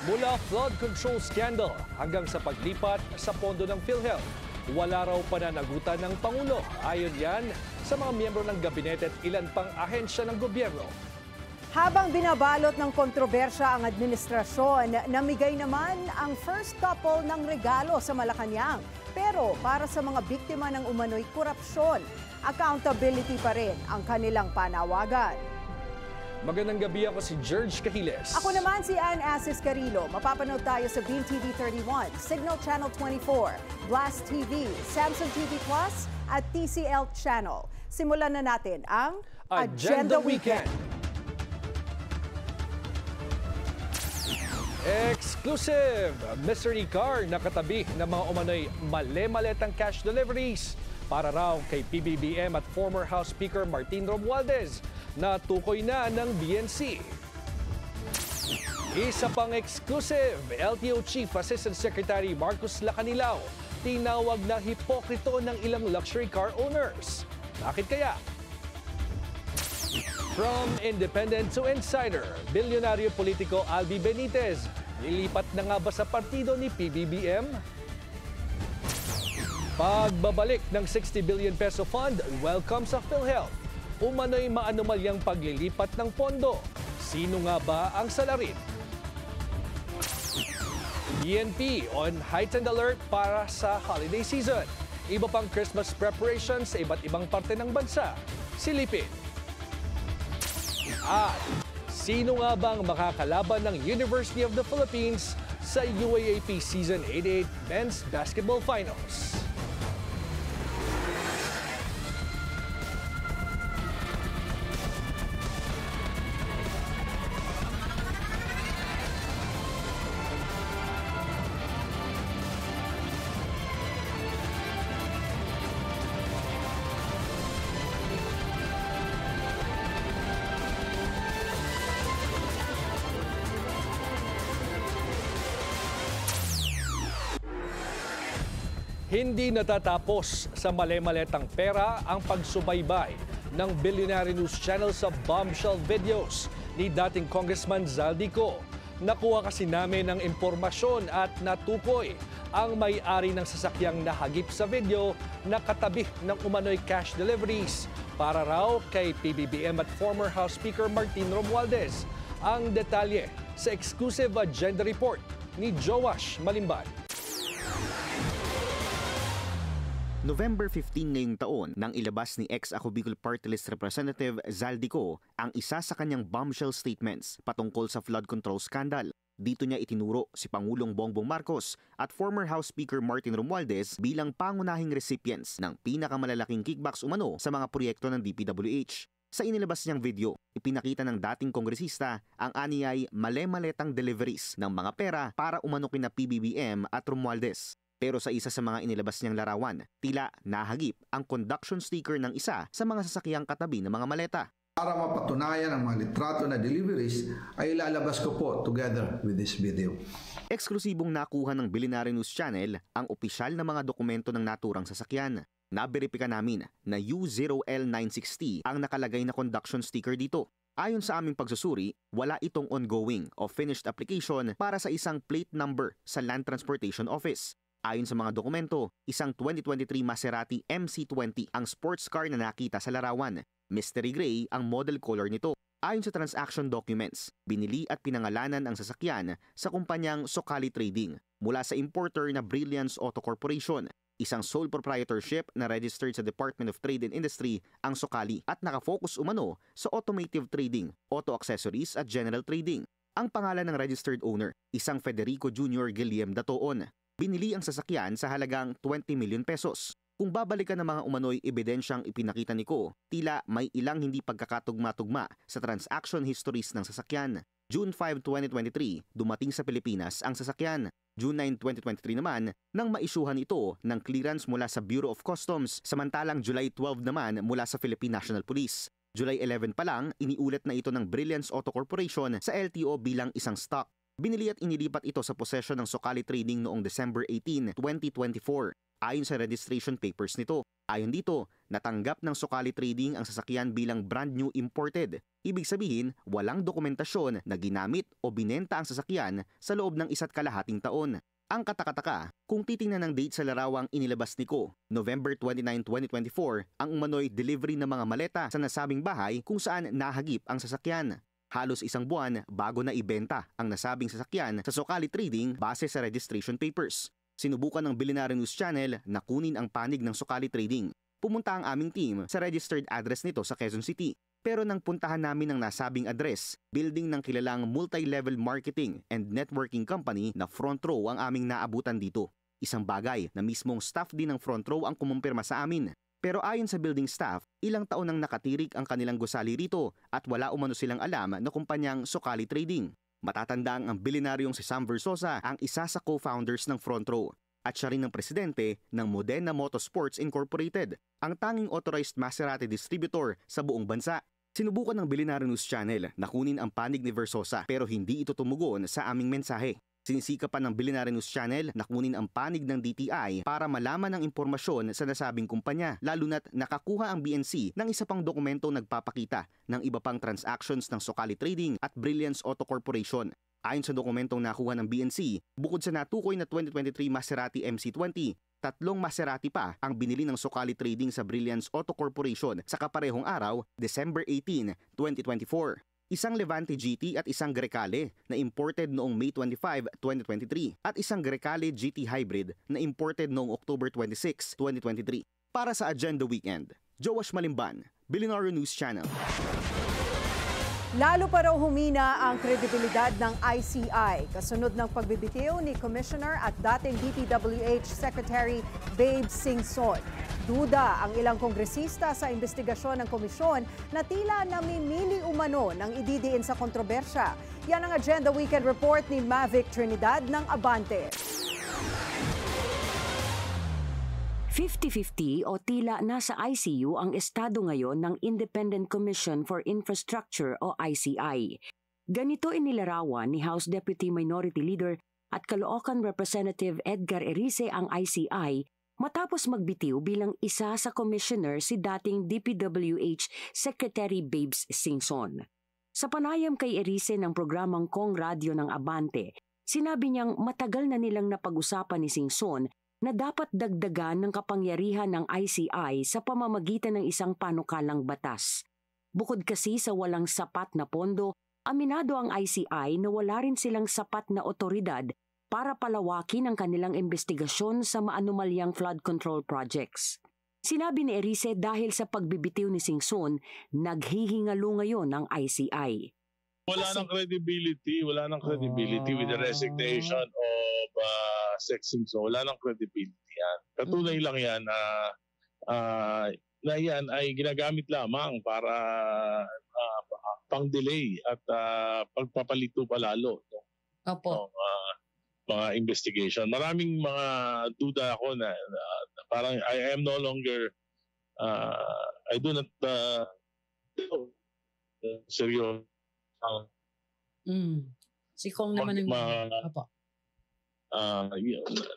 Mula flood control scandal hanggang sa paglipat sa pondo ng PhilHealth, wala raw pananagutan ng Pangulo. Ayon yan sa mga miyembro ng gabinete at ilan pang ahensya ng gobyerno. Habang binabalot ng kontrobersya ang administrasyon, namigay naman ang first couple ng regalo sa Malacanang. Pero para sa mga biktima ng umano'y korupsyon, accountability pa rin ang kanilang panawagan. Magandang gabi, ako si George Cahiles. Ako naman si Ann Asis Carilo. Mapapanood tayo sa Beam TV 31, Signal Channel 24, Blast TV, Samsung TV Plus at TCL Channel. Simulan na natin ang Agenda Weekend. Exclusive! Mystery car na katabi ng mga umano'y mali-maletang cash deliveries para raw kay PBBM at former House Speaker Martin Romualdez na tukoy na ng BNC. Isa pang exclusive, LTO Chief Assistant Secretary Marcos Lacanilao tinawag na hipokrito ng ilang luxury car owners. Bakit kaya? From independent to insider, bilyonaryo politiko Albi Benitez, lilipat na nga ba sa partido ni PBBM? Pagbabalik ng 60 billion peso fund, welcome sa PhilHealth. Umano'y maanomalyang paglilipat ng pondo. Sino nga ba ang salarin? PNP on heightened alert para sa holiday season. Iba pang Christmas preparations sa iba't ibang parte ng bansa. Silipin. At sino nga bang makakalaban ng University of the Philippines sa UAAP Season 88 Men's Basketball Finals? Hindi natatapos sa mali-maletang pera ang pagsubaybay ng Billionaire News Channel sa bombshell videos ni dating Congressman Zaldico. Nakuha kasi namin ng impormasyon at natukoy ang may-ari ng sasakyang nahagip sa video na katabi ng umano'y cash deliveries para raw kay PBBM at former House Speaker Martin Romualdez. Ang detalye sa exclusive agenda report ni Joash Malimban. November 15 ngayong taon nang ilabas ni ex-Ako Bicol Party List Representative Zaldico ang isa sa kanyang bombshell statements patungkol sa flood control scandal. Dito niya itinuro si Pangulong Bongbong Marcos at former House Speaker Martin Romualdez bilang pangunahing recipients ng pinakamalalaking kickbacks umano sa mga proyekto ng DPWH. Sa inilabas niyang video, ipinakita ng dating kongresista ang aniyay male-maletang deliveries ng mga pera para umano kina PBBM at Romualdez. Pero sa isa sa mga inilabas niyang larawan, tila nahagip ang conduction sticker ng isa sa mga sasakyang katabi ng mga maleta. Para mapatunayan ang mga litrato na deliveries ay ilalabas ko po together with this video. Eksklusibong nakuha ng Billionaire News Channel ang opisyal na mga dokumento ng naturang sasakyan. Naberipika namin na U0L960 ang nakalagay na conduction sticker dito. Ayon sa aming pagsusuri, wala itong ongoing o finished application para sa isang plate number sa Land Transportation Office. Ayon sa mga dokumento, isang 2023 Maserati MC20 ang sports car na nakita sa larawan. Mystery gray ang model color nito. Ayon sa transaction documents, binili at pinangalanan ang sasakyan sa kumpanyang Socali Trading mula sa importer na Brilliance Auto Corporation. Isang sole proprietorship na registered sa Department of Trade and Industry ang Socali at nakafocus umano sa automotive trading, auto accessories at general trading. Ang pangalan ng registered owner, isang Federico Jr. Guillem Datoon. Binili ang sasakyan sa halagang 20 million pesos. Kung babalikan ng mga umano'y ebidensyang ipinakita ni Ko, tila may ilang hindi pagkakatugma-tugma sa transaction histories ng sasakyan. June 5, 2023, dumating sa Pilipinas ang sasakyan. June 9, 2023 naman, nang maisyuhan ito ng clearance mula sa Bureau of Customs, samantalang July 12 naman mula sa Philippine National Police. July 11 pa lang, iniulat na ito ng Brilliance Auto Corporation sa LTO bilang isang stock. Binili at inilipat ito sa posesyon ng Socali Trading noong December 18, 2024. ayon sa registration papers nito. Ayon dito, natanggap ng Sukali Trading ang sasakyan bilang brand new imported. Ibig sabihin, walang dokumentasyon na ginamit o binenta ang sasakyan sa loob ng 1.5 taon. Ang katakataka, kung titingnan ng date sa larawang inilabas ni Ko, November 29, 2024, ang umano'y delivery ng mga maleta sa nasabing bahay kung saan nahagip ang sasakyan. Halos 1 buwan bago na ibenta ang nasabing sasakyan sa Sukali Trading base sa registration papers. Sinubukan ng Billionaire News Channel na kunin ang panig ng Sukali Trading. Pumunta ang aming team sa registered address nito sa Quezon City. Pero nang puntahan namin ang nasabing address, building ng kilalang multi-level marketing and networking company na Front Row ang aming naabutan dito. Isang bagay na mismong staff din ng Front Row ang kumumpirma sa amin. Pero ayon sa building staff, ilang taon nang nakatirik ang kanilang gusali rito at wala umano silang alam na kumpanyang Sukali Trading. Matatandang ang bilyonaryong si Sam Versosa ang isa sa co-founders ng Front Row at siya rin ang presidente ng Modena Motorsports Incorporated, ang tanging authorized Maserati distributor sa buong bansa. Sinubukan ng Billionaire News Channel na kunin ang panig ni Versosa pero hindi ito tumugon sa aming mensahe. Sinisikapan ng Billionaire News Channel na kunin ang panig ng DTI para malaman ang impormasyon sa nasabing kumpanya, lalo na't nakakuha ang BNC ng isa pang dokumentong nagpapakita ng iba pang transactions ng Sukali Trading at Brilliance Auto Corporation. Ayon sa dokumentong nakuha ng BNC, bukod sa natukoy na 2023 Maserati MC20, 3 Maserati pa ang binili ng Sukali Trading sa Brilliance Auto Corporation sa kaparehong araw, December 18, 2024. Isang Levante GT at isang Grecale na imported noong May 25, 2023 at isang Grecale GT Hybrid na imported noong October 26, 2023. Para sa Agenda Weekend, Joash Malimban, Billionaire News Channel. Lalo pa raw humina ang kredibilidad ng ICI kasunod ng pagbibitiw ni Commissioner at dating DPWH Secretary Babe Singson. Duda ang ilang kongresista sa investigasyon ng komisyon na tila namimili umano ng ididiin sa kontrobersya. Yan ang Agenda Weekend Report ni Mavic Trinidad ng Abante. 50-50 o tila nasa ICU ang estado ngayon ng Independent Commission for Infrastructure o ICI. Ganito inilarawan ni House Deputy Minority Leader at Caloocan Representative Edgar Erice ang ICI matapos magbitiw bilang isa sa commissioner si dating DPWH Secretary Babes Singson. Sa panayam kay Erice ng programang Kong Radio ng Abante, sinabi niyang matagal na nilang napag-usapan ni Singson na dapat dagdagan ng kapangyarihan ng ICI sa pamamagitan ng isang panukalang batas. Bukod kasi sa walang sapat na pondo, aminado ang ICI na wala rin silang sapat na otoridad para palawakin ang kanilang investigasyon sa maanumalyang flood control projects. Sinabi ni Erice dahil sa pagbibitiw ni Singson, naghihingalo ngayon ang ICI. Wala nang credibility with the resignation of Singson. Wala nang credibility yan. Katunay lang yan na yan ay ginagamit lamang para pang-delay at pagpapalito pa lalo ng mga investigation. Maraming mga duda ako na parang I am no longer I do not seryoso. Si Kong naman ang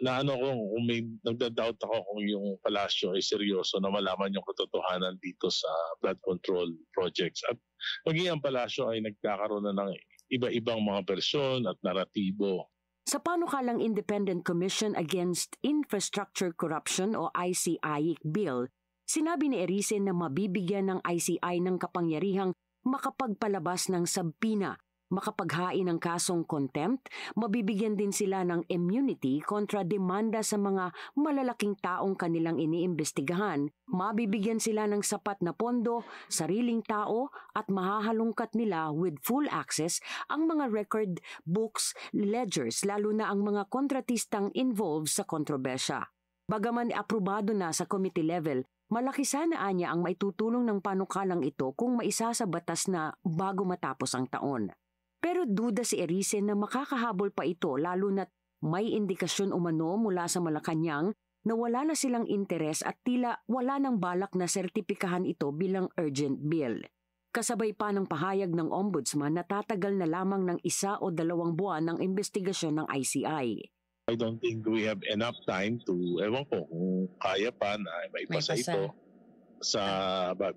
na ano ko, kung may nagda-doubt ako kung yung palasyo ay seryoso na malaman yung katotohanan dito sa flood control projects. At maging ang palasyo ay nagkakaroon na ng iba-ibang mga bersyon at naratibo. Sa panukalang Independent Commission Against Infrastructure Corruption o ICI bill, sinabi ni Erice na mabibigyan ng ICI ng kapangyarihang makapagpalabas ng sabpina, makapaghain ng kasong contempt, mabibigyan din sila ng immunity kontra demanda sa mga malalaking taong kanilang iniimbestigahan, mabibigyan sila ng sapat na pondo, sariling tao at mahahalungkat nila with full access ang mga record books, ledgers, lalo na ang mga kontratistang involved sa kontrobersya. Bagaman aprobado na sa committee level, malaki sana anya ang maitutulong ng panukalang ito kung maisa sa batas na bago matapos ang taon. Pero duda si Erice na makakahabol pa ito lalo na't may indikasyon umano mula sa Malacanang na wala na silang interes at tila wala nang balak na sertipikahan ito bilang urgent bill. Kasabay pa ng pahayag ng Ombudsman na tatagal na lamang ng 1 o 2 buwan ng investigasyon ng ICI. I don't think we have enough time to, ewan ko kung kaya pa na maipasa ito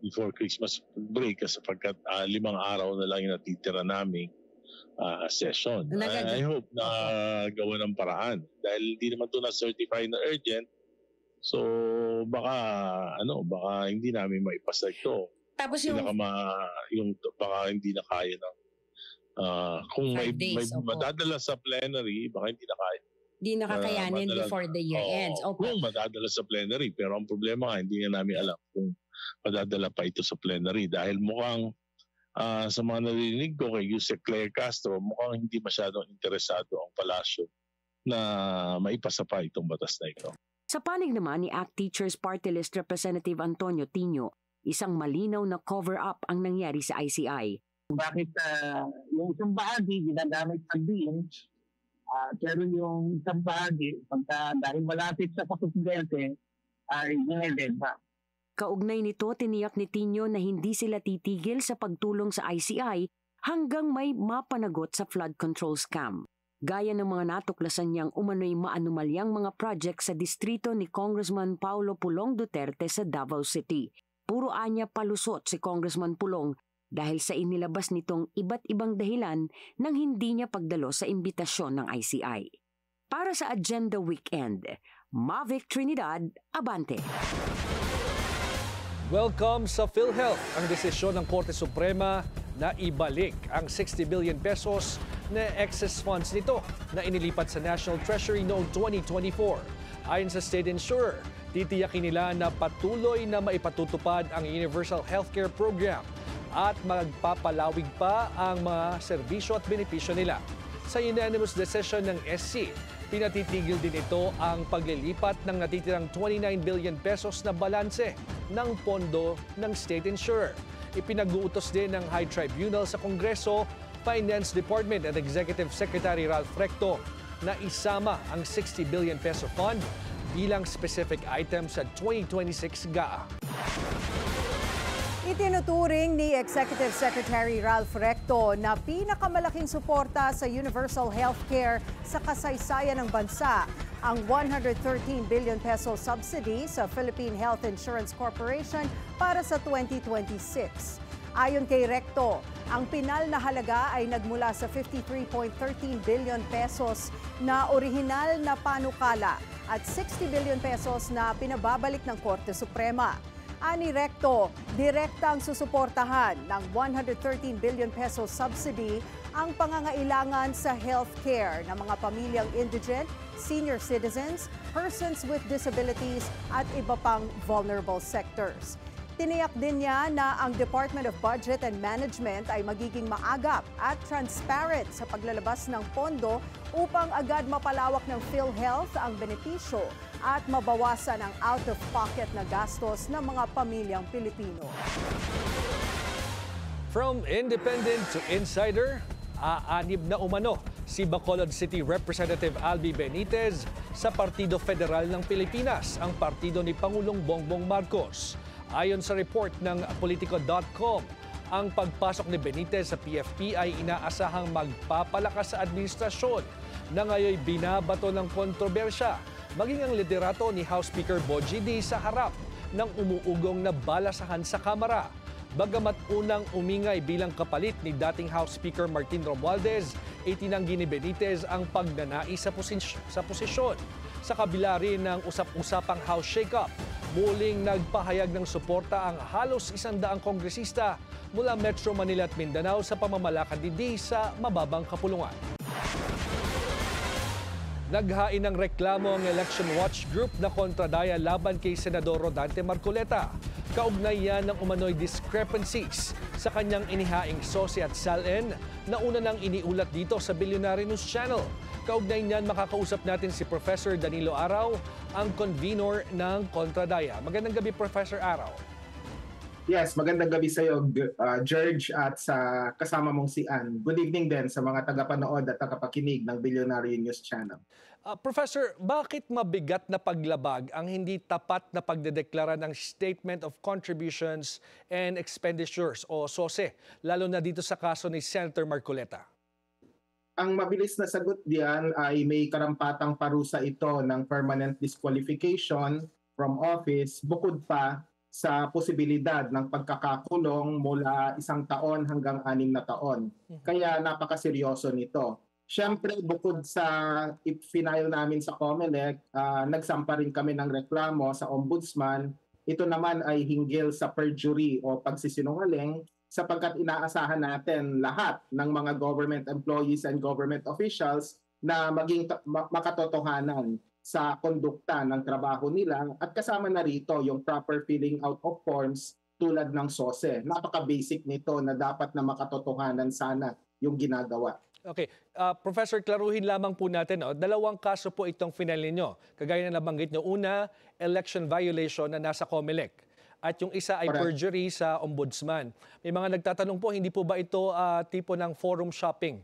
before Christmas break sapagkat 5 araw na lang yung natitira naming session. I hope na gawa ng paraan dahil hindi naman ito na-certify na urgent. So baka hindi namin maipasa ito. Tapos yung baka hindi na kaya ng kung may madadala sa plenary, baka hindi na kaya. Di nakakayanin before the year ends. Kung madadala sa plenary, pero ang problema hindi nga namin alam kung madadala pa ito sa plenary dahil mukhang sa mga narinig ko kay Yusek Claire Castro, mukhang hindi masyadong interesado ang palasyo na maipasa pa itong batas na ito. Sa panig naman ni ACT Teachers Party List Representative Antonio Tino, isang malinaw na cover-up ang nangyari sa ICI. Bakit yung isang bahagi ginagamit pag din, pero yung isang bahagi, dahil malapit sa pakusidente, ay ginedeba. Kaugnay nito, tiniyak ni Tino na hindi sila titigil sa pagtulong sa ICI hanggang may mapanagot sa flood control scam. Gaya ng mga natuklasan niyang umano'y maanumalyang mga project sa distrito ni Congressman Paulo Pulong Duterte sa Davao City. Puro anya palusot si Congressman Pulong dahil sa inilabas nitong iba't ibang dahilan nang hindi niya pagdalo sa imbitasyon ng ICI. Para sa Agenda Weekend, Mavic Trinidad, Abante. Welcome sa PhilHealth, ang desisyon ng Korte Suprema na ibalik ang 60 billion pesos na excess funds nito na inilipat sa National Treasury noong 2024. Ayon sa State Insurer, titiyakin nila na patuloy na maipatutupad ang Universal Healthcare Program at magpapalawig pa ang mga serbisyo at benepisyo nila. Sa unanimous decision ng SC, pinatitigil din ito ang paglilipat ng natitirang 29 billion pesos na balanse ng pondo ng State Insurer. Ipinag-uutos din ng High Tribunal sa Kongreso, Finance Department at Executive Secretary Ralph Recto na isama ang 60 billion peso fund bilang specific item sa 2026 GAA. Itinuturing ni Executive Secretary Ralph Recto na pinakamalaking suporta sa universal healthcare sa kasaysayan ng bansa ang 113 billion peso subsidy sa Philippine Health Insurance Corporation para sa 2026. Ayon kay Recto, ang pinal na halaga ay nagmula sa 53.13 billion pesos na orihinal na panukala at 60 billion pesos na pinababalik ng Korte Suprema. Ani Recto, direktang susuportahan ng 113 billion peso subsidy ang pangangailangan sa healthcare ng mga pamilyang indigent, senior citizens, persons with disabilities at iba pang vulnerable sectors. Tiniyak din niya na ang Department of Budget and Management ay magiging maagap at transparent sa paglalabas ng pondo upang agad mapalawak ng PhilHealth ang benepisyo at mabawasan ang out-of-pocket na gastos ng mga pamilyang Pilipino. From independent to insider, aanib na umano si Bacolod City Representative Albi Benitez sa Partido Federal ng Pilipinas, ang partido ni Pangulong Bongbong Marcos. Ayon sa report ng Politico.com, ang pagpasok ni Benitez sa PFP ay inaasahang magpapalakas sa administrasyon na ngayon binabato ng kontrobersya, maging ang liderato ni House Speaker Bogie D sa harap ng umuugong na balasahan sa Kamara. Bagamat unang umingay bilang kapalit ni dating House Speaker Martin Romualdez, itinanggi ni Benitez ang pagnanais sa posisyon. Sa kabila rin ng usap-usapang House shake-up, muling nagpahayag ng suporta ang halos 100 kongresista mula Metro Manila at Mindanao sa pamamalakad ni D sa mababang kapulungan. Naghain ng reklamo ang Election Watch Group na kontradaya laban kay Senador Rodante Marcoleta. Kaugnay yan ng umano'y discrepancies sa kanyang inihaing SOSI at SALN na una nang iniulat dito sa Billionaire News Channel. Kaugnay niyan, makakausap natin si Professor Danilo Araw, ang convener ng kontradaya. Magandang gabi, Professor Araw. Yes, magandang gabi sa iyo, George, at sa kasama mong si Ann. Good evening din sa mga tagapanood at tagapakinig ng Billionaire News Channel. Professor, bakit mabigat na paglabag ang hindi tapat na pagdedeklara ng Statement of Contributions and Expenditures o SOSE, lalo na dito sa kaso ni Senator Marcoleta? Ang mabilis na sagot diyan ay may karampatang parusa ito ng permanent disqualification from office bukod pa sa posibilidad ng pagkakakulong mula 1 taon hanggang 6 na taon. Kaya napakaseryoso nito. Siyempre, bukod sa i-file namin sa COMELEC, nagsampa rin kami ng reklamo sa Ombudsman. Ito naman ay hinggil sa perjury o pagsisinungaling sapagkat inaasahan natin lahat ng mga government employees and government officials na maging makatotohanan sa kondukta ng trabaho nila at kasama na rito yung proper filling out of forms tulad ng SOSE. Napaka-basic nito na dapat na makatotohanan sana yung ginagawa. Okay. Professor, klaruhin lamang po natin. 2 kaso po itong final ninyo. Kagaya na nabanggit nyo. Una, election violation na nasa COMELEC. At yung isa ay perjury sa Ombudsman. May mga nagtatanong po, hindi po ba ito tipo ng forum shopping?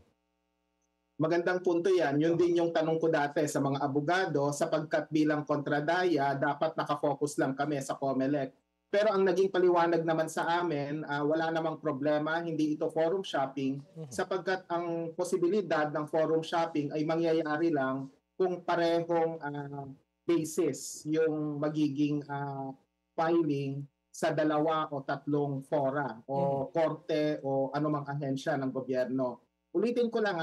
Magandang punto yan. Yun din yung tanong ko dati sa mga abogado sapagkat bilang kontradaya, dapat nakafocus lang kami sa COMELEC. Pero ang naging paliwanag naman sa amin, wala namang problema, hindi ito forum shopping sapagkat ang posibilidad ng forum shopping ay mangyayari lang kung parehong basis yung magiging filing sa 2 o 3 fora o korte o anumang ahensya ng gobyerno. Ulitin ko lang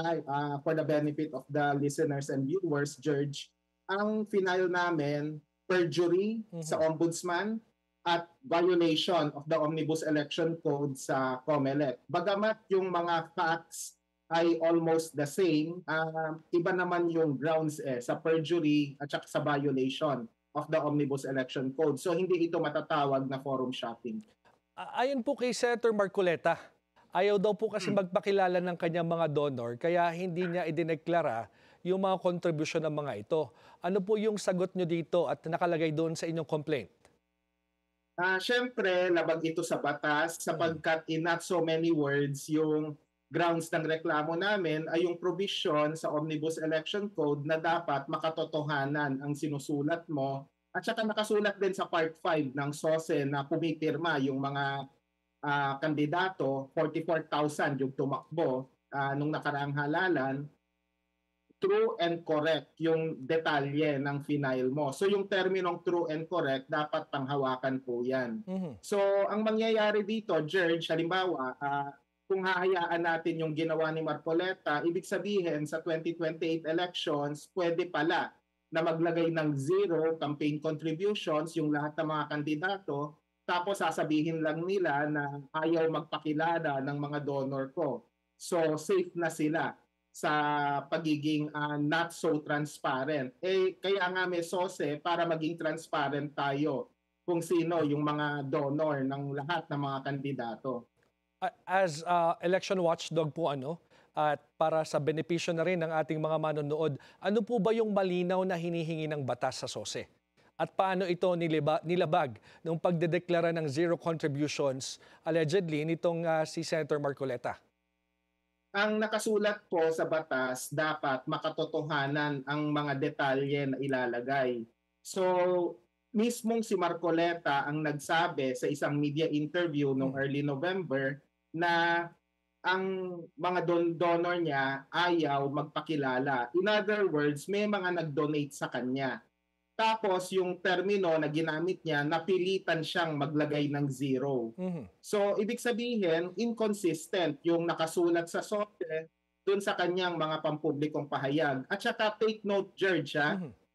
for the benefit of the listeners and viewers, George, ang final namin, perjury sa Ombudsman at violation of the Omnibus Election Code sa COMELEC. Bagamat yung mga facts ay almost the same, iba naman yung grounds sa perjury at saka sa violation of the Omnibus Election Code. So hindi ito matatawag na forum shopping. Ayon po kay Senator Marcoleta, ayaw daw po kasi magpakilala ng kanyang mga donor kaya hindi niya idineklara yung mga kontribusyon ng mga ito. Ano po yung sagot nyo dito at nakalagay doon sa inyong complaint? Siyempre, labag ito sa batas sapagkat in not so many words, yung grounds ng reklamo namin ay yung provision sa Omnibus Election Code na dapat makatotohanan ang sinusulat mo at saka nakasulat din sa Part 5 ng SOSE na pumipirma yung mga kandidato, 44,000 yung tumakbo nung nakaraang halalan, true and correct yung detalye ng final mo. So yung terminong true and correct, dapat panghawakan po yan. So ang mangyayari dito, George, halimbawa, kung hahayaan natin yung ginawa ni Marcoleta, ibig sabihin sa 2028 elections, pwede pala na maglagay ng 0 campaign contributions yung lahat ng mga kandidato, tapos sasabihin lang nila na ayaw magpakilala ng mga donor ko. So safe na sila sa pagiging not so transparent. Kaya nga may SOSE para maging transparent tayo kung sino yung mga donor ng lahat ng mga kandidato. As election watchdog po at para sa benepisyo na rin ng ating mga manonood, ano po ba yung malinaw na hinihingi ng batas sa SOSE? At paano ito nilabag nung pagdedeklara ng 0 contributions allegedly nitong si Senator Marcoleta? Ang nakasulat po sa batas, dapat makatotohanan ang mga detalye na ilalagay. So, mismong si Marcoleta ang nagsabi sa isang media interview noong early November na ang mga donor niya ayaw magpakilala. In other words, may mga nag-donate sa kanya. Tapos yung termino na ginamit niya, napilitan siyang maglagay ng 0. So ibig sabihin, inconsistent yung nakasulat sa SOSE dun sa kanyang mga pampublikong pahayag. At saka take note, George,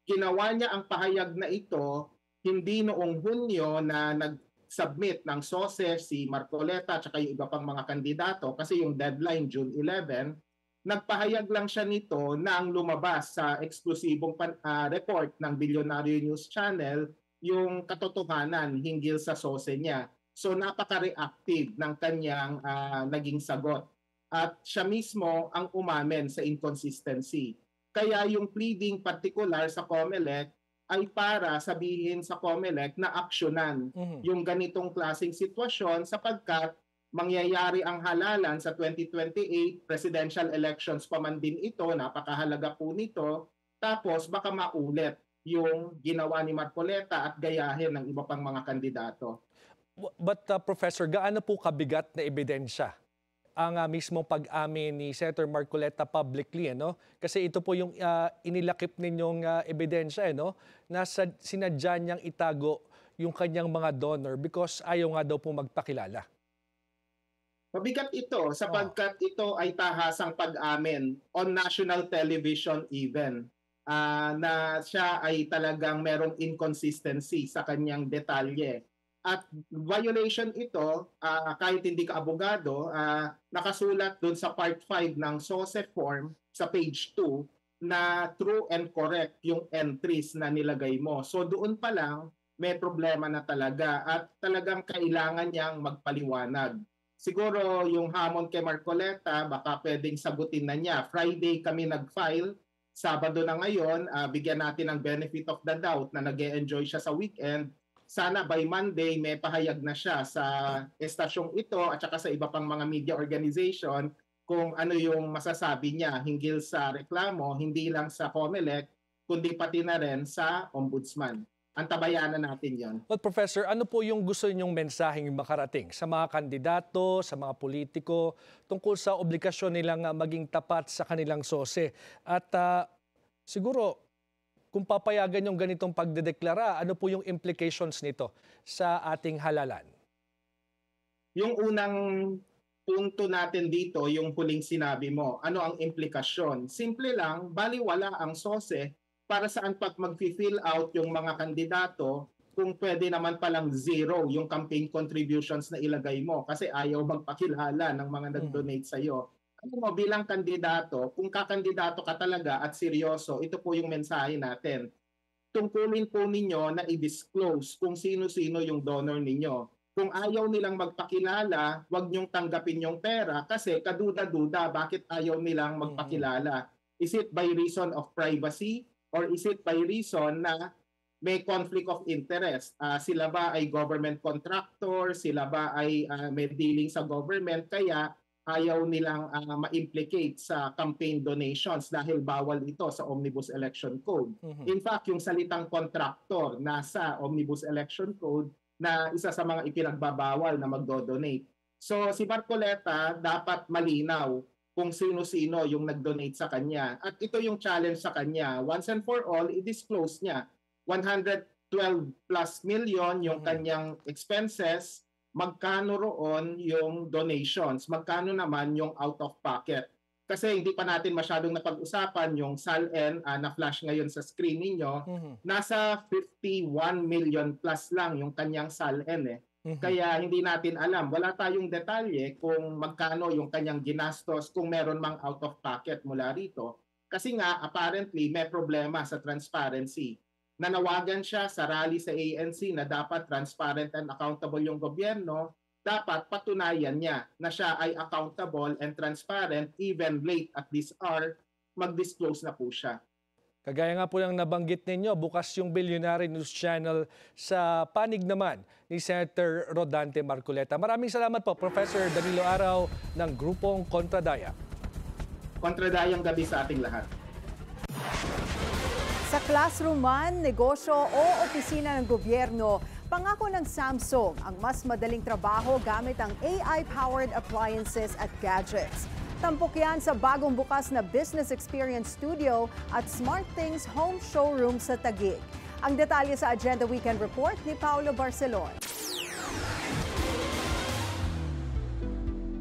ginawa niya ang pahayag na ito hindi noong Hunyo na nag-submit ng SOSE si Marcoleta at saka yung iba pang mga kandidato kasi yung deadline June 11, nagpahayag lang siya nito na ang lumabas sa eksklusibong report ng Bilyonaryo News Channel yung katotohanan hinggil sa SOSE niya. So napaka-reactive ng kanyang naging sagot. At siya mismo ang umamen sa inconsistency. Kaya yung pleading particular sa COMELEC ay para sabihin sa COMELEC na aksyonan yung ganitong klaseng sitwasyon sapagkat mangyayari ang halalan sa 2028 presidential elections pa man din ito, napakahalaga po nito, tapos baka maulit yung ginawa ni Marcoleta at gayahin ng iba pang mga kandidato. But Professor, gaano po kabigat na ebidensya ang mismong pag-amin ni Senator Marcoleta publicly, ano? Kasi ito po yung inilakip ninyong ebidensya, no? Na sinadya niyang itago yung kanyang mga donor because ayaw nga daw po magpakilala. Mabigat ito sapagkat ito ay tahasang pag-amin on national television even na siya ay talagang merong inconsistency sa kanyang detalye. At violation ito, kahit hindi ka abogado, nakasulat doon sa part 5 ng SOSE form sa page 2 na true and correct yung entries na nilagay mo. So doon pa lang may problema na talaga at talagang kailangan niyang magpaliwanag. Siguro yung hamon kay Marcoleta, baka pwedeng sagutin na niya. Friday kami nag-file, Sabado na ngayon, bigyan natin ng benefit of the doubt na nag-e-enjoy siya sa weekend. Sana by Monday may pahayag na siya sa estasyong ito at saka sa iba pang mga media organization kung ano yung masasabi niya hinggil sa reklamo, hindi lang sa COMELEC, kundi pati na rin sa Ombudsman. Antabayanan natin yon. But Professor, ano po yung gusto ninyong mensaheng makarating sa mga kandidato, sa mga politiko, tungkol sa obligasyon nilang maging tapat sa kanilang SOSE? At siguro, kung papayagan yung ganitong pagdedeklara, ano po yung implications nito sa ating halalan? Yung unang punto natin dito, yung huling sinabi mo, ano ang implikasyon? Simple lang, baliwala ang SOSE para saan pag mag-fill out yung mga kandidato, kung pwede naman palang zero yung campaign contributions na ilagay mo kasi ayaw magpakilala ng mga nag-donate sa'yo. Ano mo, bilang kandidato, kung kakandidato ka talaga at seryoso, ito po yung mensahe natin. Tungkulin po ninyo na i-disclose kung sino-sino yung donor ninyo. Kung ayaw nilang magpakilala, huwag niyong tanggapin yung pera kasi kaduda-duda bakit ayaw nilang magpakilala. Is it by reason of privacy? Or is it by reason na may conflict of interest? Sila ba ay government contractor? Sila ba ay may dealing sa government? Kaya ayaw nilang ma-implicate sa campaign donations dahil bawal ito sa Omnibus Election Code. In fact, yung salitang contractor nasa Omnibus Election Code na isa sa mga ipinagbabawal na magdo-donate. So si Marcoleta dapat malinaw kung sino-sino yung nag-donate sa kanya. At ito yung challenge sa kanya. Once and for all, i-disclose niya. 112 plus million yung kanyang expenses, magkano roon yung donations, magkano naman yung out of pocket. Kasi hindi pa natin masyadong napag-usapan yung SALN na flash ngayon sa screen ninyo, nasa 51 million plus lang yung kanyang SALN eh. Kaya hindi natin alam, wala tayong detalye kung magkano yung kanyang ginastos kung meron mang out of pocket mula rito. Kasi nga apparently may problema sa transparency. Nanawagan siya sa rally sa ANC na dapat transparent and accountable yung gobyerno, dapat patunayan niya na siya ay accountable and transparent even late at this hour, mag-disclose na po siya. Kagaya nga po ng nabanggit ninyo, bukas yung Billionaire News Channel sa panig naman ni Senator Rodante Marcoleta. Maraming salamat po, Professor Danilo Araw ng Grupong Kontradaya. Kontradayang gabi sa ating lahat. Sa classroom man, negosyo o opisina ng gobyerno, pangako ng Samsung ang mas madaling trabaho gamit ang AI-powered appliances at gadgets. Tampok yan sa bagong bukas na Business Experience Studio at SmartThings Home Showroom sa Taguig. Ang detalye sa Agenda Weekend Report ni Paulo Barcelon.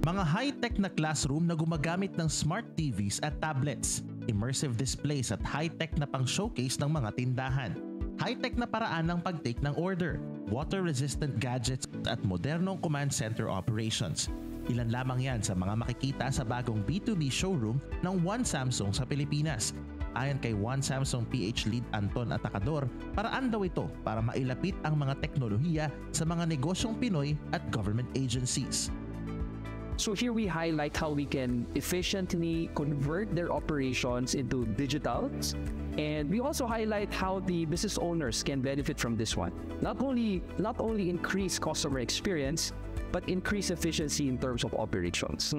Mga high-tech na classroom na gumagamit ng smart TVs at tablets, immersive displays at high-tech na pang-showcase ng mga tindahan, high-tech na paraan ng pag-take ng order, water-resistant gadgets at modernong command center operations. Ilan lamang yan sa mga makikita sa bagong B2B showroom ng One Samsung sa Pilipinas. Ayon kay One Samsung PH Lead Anton Atacador, paraan daw ito para mailapit ang mga teknolohiya sa mga negosyong Pinoy at government agencies. So here we highlight how we can efficiently convert their operations into digitals, and we also highlight how the business owners can benefit from this one. Not only increase customer experience, but increase efficiency in terms of operations.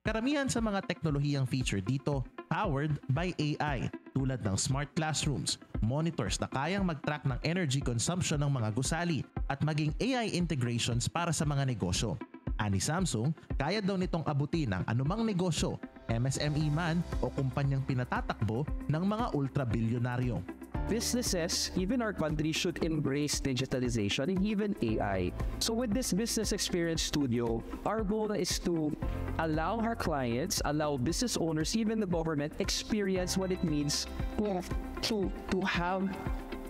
Karamihan sa mga teknolohiyang feature dito, powered by AI, tulad ng smart classrooms, monitors na kayang mag-track ng energy consumption ng mga gusali, at maging AI integrations para sa mga negosyo. Ani Samsung, kaya daw nitong abutin ang anumang negosyo, MSME man o kumpanyang pinatatakbo ng mga ultra-bilyonaryo. Businesses, even our country, should embrace digitalization and even AI. So with this Business Experience Studio, our goal is to allow our clients, allow business owners, even the government, experience what it means to have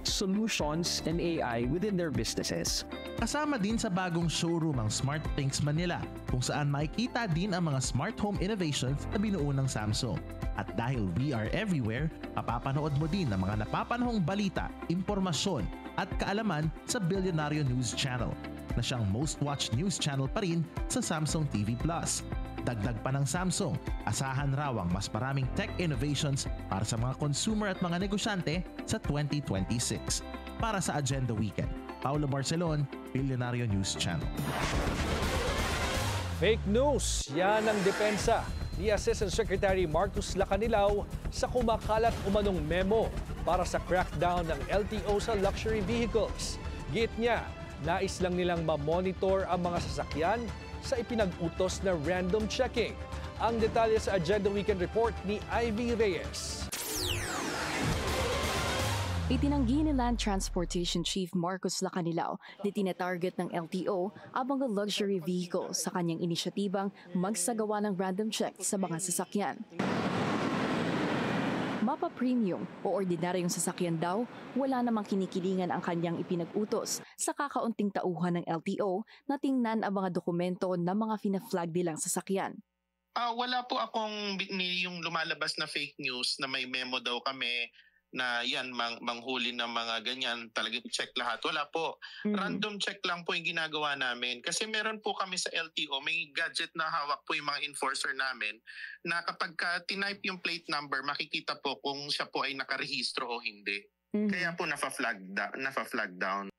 solutions and AI within their businesses. Kasama din sa bagong showroom ang Smart Things Manila, kung saan makikita din ang mga smart home innovations na binuo ng Samsung. At dahil we are everywhere, mapapanood mo din ang mga napapanahong balita, impormasyon at kaalaman sa Billionario News Channel, na siyang most watched news channel pa rin sa Samsung TV Plus. Dagdag pa ng Samsung, asahan raw ang mas maraming tech innovations para sa mga consumer at mga negosyante sa 2026. Para sa Agenda Weekend, Paulo Barcelon, Billionario News Channel. Fake news, yan ang depensa ni Assistant Secretary Marcos Lacanilao sa kumakalat umanong memo para sa crackdown ng LTO sa luxury vehicles. Git niya, nais lang nilang ma-monitor ang mga sasakyan sa ipinag-utos na random checking. Ang detalye sa Agenda Weekend Report ni Ivy Reyes. Itinanggi ni Land Transportation Chief Marcos Lacanilao na tinatarget ng LTO ang mga luxury vehicles sa kanyang inisyatibang magsagawa ng random check sa mga sasakyan. Mapa premium o ordinaryong sasakyan daw, wala namang kinikilingan ang kanyang ipinag-utos sa kakaunting tauhan ng LTO na tingnan ang mga dokumento ng mga fina-flag nilang sasakyan. Wala po akong yung lumalabas na fake news na may memo daw kami na yan, manghuli ng mga ganyan, talagang check lahat. Wala po. Random check lang po yung ginagawa namin. Kasi meron po kami sa LTO, may gadget na hawak po yung mga enforcer namin na kapag tinype yung plate number, makikita po kung siya po ay nakarehistro o hindi. Kaya po nafa-flag down.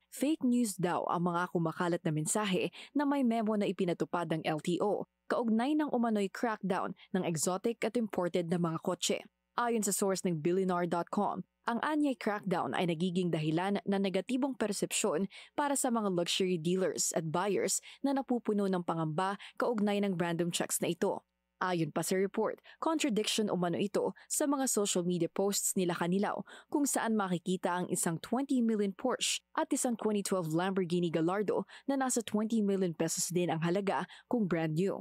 Fake news daw ang mga kumakalat na mensahe na may memo na ipinatupad ng LTO, kaugnay ng umano'y crackdown ng exotic at imported na mga kotse. Ayon sa source ng Billionaire.com, ang anyay crackdown ay nagiging dahilan ng negatibong persepsyon para sa mga luxury dealers at buyers na napupuno ng pangamba kaugnay ng random checks na ito. Ayon pa sa report, contradiction umano ito sa mga social media posts nila Lacanilao kung saan makikita ang isang 20 million Porsche at isang 2012 Lamborghini Gallardo na nasa 20 million pesos din ang halaga kung brand new.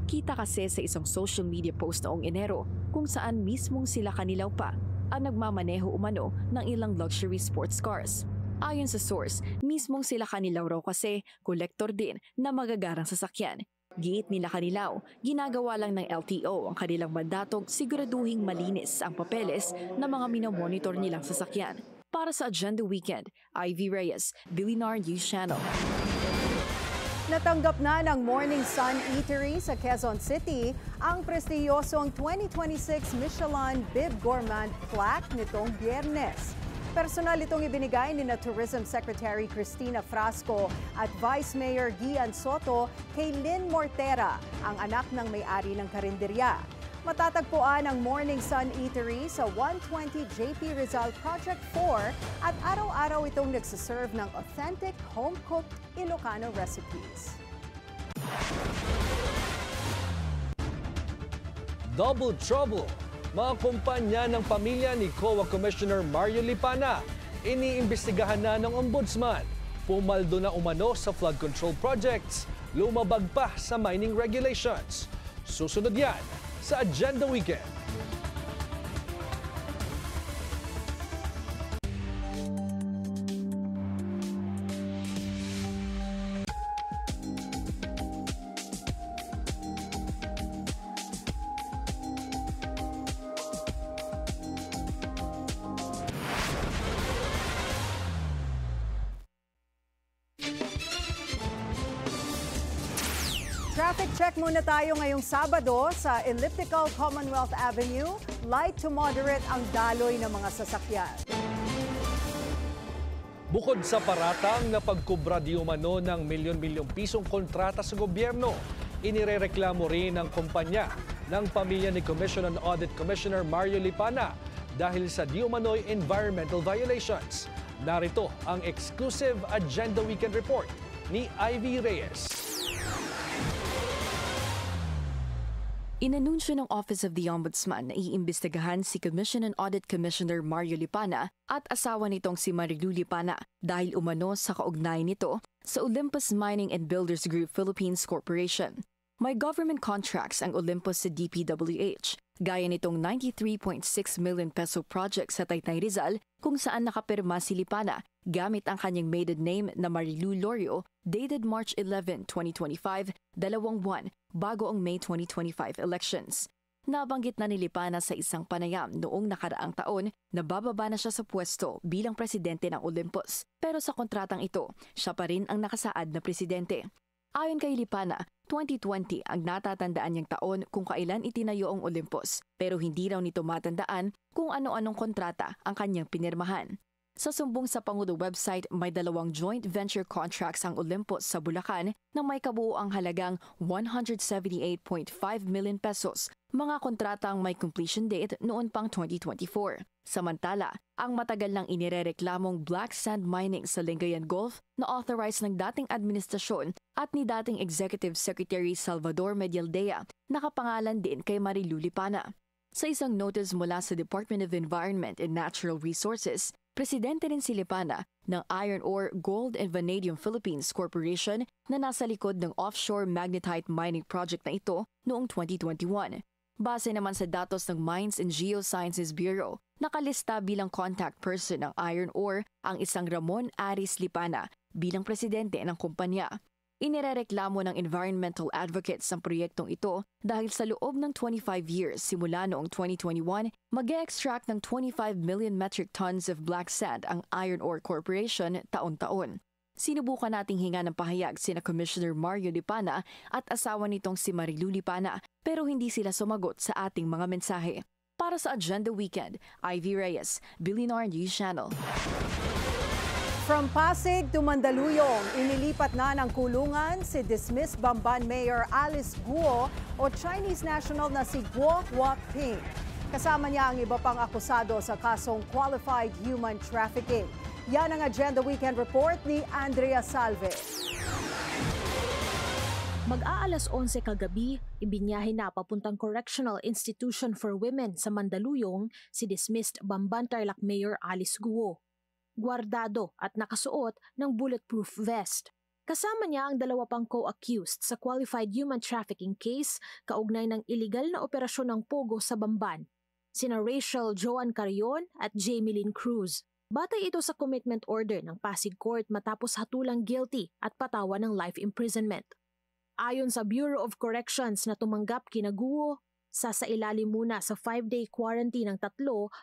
Kita kasi sa isang social media post noong Enero kung saan mismong sila Lacanilao pa ang nagmamaneho umano ng ilang luxury sports cars. Ayon sa source, mismong sila Lacanilao raw kasi kolektor din na magagarang sasakyan. Giit ni Lacanilao, ginagawa lang ng LTO ang kanilang mandatong siguraduhing malinis ang papeles ng mga minomonitor nilang sasakyan. Para sa Agenda Weekend, Ivy Reyes, Billionaire News Channel. Natanggap na ng Morning Sun Eatery sa Quezon City ang prestiyosong 2026 Michelin Bib Gourmand plaque nitong Biyernes. Personal itong ibinigay ni Tourism Secretary Cristina Frasco at Vice Mayor Gian Soto kay Lynn Mortera, ang anak ng may-ari ng karinderya. Matatagpuan ang Morning Sun Eatery sa 120 JP Rizal Project 4 at araw-araw itong nagsiserve ng authentic home-cooked Ilocano recipes. Double trouble! Mga kumpanya ng pamilya ni COA Commissioner Mario Lipana, iniimbestigahan na ng Ombudsman. Pumaldo na umano sa flood control projects, lumabag pa sa mining regulations. Susunod yan sa Agenda Weekend. Traffic check muna tayo ngayong Sabado sa Elliptical Commonwealth Avenue. Light to moderate ang daloy ng mga sasakyan. Bukod sa paratang na pagkubra di umano ng milyon-milyong pisong kontrata sa gobyerno, inirereklamo rin ng kumpanya ng pamilya ni Commission on Audit Commissioner Mario Lipana dahil sa di umano'y environmental violations. Narito ang exclusive Agenda Weekend Report ni Ivy Reyes. Inanunsyo ng Office of the Ombudsman na iimbestigahan si Commission and Audit Commissioner Mario Lipana at asawa nitong si Marilu Lipana dahil umano sa kaugnayan nito sa Olympus Mining and Builders Group Philippines Corporation. May government contracts ang Olympus sa DPWH, gaya nitong 93.6 million peso project sa Taytay Rizal kung saan nakapirma si Lipana gamit ang kanyang maiden name na Marilu Lorio dated March 11, 2025, 2 buwan bago ang May 2025 elections. Nabanggit na ni Lipana sa isang panayam noong nakaraang taon na bababa na siya sa pwesto bilang presidente ng Olympus. Pero sa kontratang ito, siya pa rin ang nakasaad na presidente. Ayon kay Lipana, 2020 ang natatandaan niyang taon kung kailan itinayo ang Olympus, pero hindi raw nito matandaan kung ano-anong kontrata ang kanyang pinirmahan. Sa sumbong sa Pangulo website, may 2 joint venture contracts ang Olympus sa Bulacan na may kabuuang halagang 178.5 million pesos, mga kontratang may completion date noon pang 2024. Samantala, ang matagal nang inirereklamong black sand mining sa Lingayen Gulf na authorized ng dating administrasyon at ni dating Executive Secretary Salvador Medialdea, nakapangalan din kay Marilu Lipana. Sa isang notice mula sa Department of Environment and Natural Resources, presidente rin si Lipana ng Iron Ore, Gold and Vanadium Philippines Corporation na nasa likod ng offshore magnetite mining project na ito noong 2021. Base naman sa datos ng Mines and Geosciences Bureau, nakalista bilang contact person ng Iron Ore ang isang Ramon Aris Lipana bilang presidente ng kumpanya. Inirereklamo ng environmental advocates ang proyektong ito dahil sa loob ng 25 years simula noong 2021, mag-e-extract ng 25 million metric tons of black sand ang Iron Ore Corporation taon-taon. Sinubukan nating hinga ng pahayag sina Commissioner Mario Lipana at asawa nitong si Marilu Lipana pero hindi sila sumagot sa ating mga mensahe. Para sa Agenda Weekend, Ivy Reyes, Billionaire News Channel. From Pasig to Mandaluyong, inilipat na ng kulungan si dismissed Bamban Mayor Alice Guo o Chinese national na si Guo Huaping. Kasama niya ang iba pang akusado sa kasong qualified human trafficking. Yan ang Agenda Weekend Report ni Andrea Salve. Mag-aalas 11 kagabi, ibinyahe na papuntang Correctional Institution for Women sa Mandaluyong si dismissed Bamban Tarlac Mayor Alice Guo. Guardado at nakasuot ng bulletproof vest. Kasama niya ang 2 pang co-accused sa qualified human trafficking case kaugnay ng iligal na operasyon ng Pogo sa Bamban, sina Rachel Joan Carrion at Jamie Lynn Cruz. Batay ito sa commitment order ng Pasig Court matapos hatulang guilty at patawan ng life imprisonment. Ayon sa Bureau of Corrections na tumanggap kina Guo, sasailalim muna sa 5-day quarantine ng 3